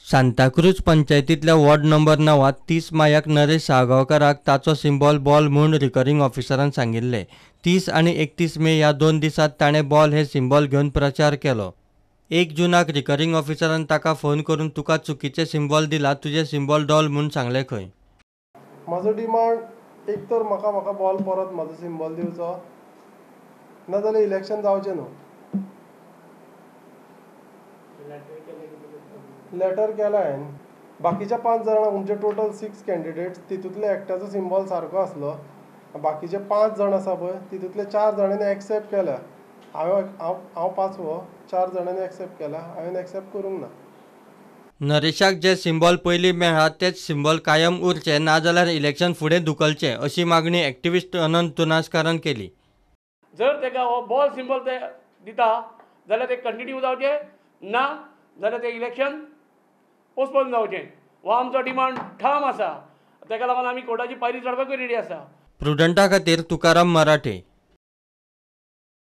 Santacruz पंचायतीतल्या ward number 9 30 मायाक Naresh साळगांवकाराक ताचो symbol ball म्हणून recurring ऑफिसरान सांगिल्ले। 30 आणि 31 मे ह्या 2 दिसात ताणें बॉल हे सिंबॉल घेवन प्रचार केलो। 1 जूनाक रिकरिंग ऑफिसरान ताका फोन करून तुका चुकीचे सिंबॉल दिला, तुझे सिंबॉल डॉल म्हणून सांगले खंय। म्हजो डिमांड एक तर म्हाका बॉल परत म्हजो सिंबॉल दिवचो, नाजाल्यार इलेक्शन जावचें न्हू। लेटर केला हांवें बाकीच्या 5 जाणां, म्हणजे टोटल 6 कॅन्डिडेट्स, तितूंतले एकट्याचो सिंबॉल सारको आसलो। बाकीचे 5 जाण आसा पळय तितूंतले 4 जाणांनी एक्सेप्ट केला। हांव 5वो, 4 जाणांनी एक्सेप्ट केला, हांवें एक्सेप्ट करूंक ना। नरेशाक जे सिंबॉल पयलीं मेळ्ळा तेच सिंबॉल कायम उरचे, नाजाल्यार इलेक्शन फुडें धुकलचें अशी मागणी एक्टिविस्ट अनंत तुनासकारान केली। जर तेका हो बॉल सिंबल ते दिता जाल्यार ते कंटिन्यू जावचे, ना जाल्यार ते इलेक्शन पोस्टपोन जावचें, हो आमचो डिमांड ठाम आसा। तेका लागून आमी कोर्टाची पायरी चडपाकूय रेडी आसा। प्रुडंटा खातीर तुकाराम मराठे।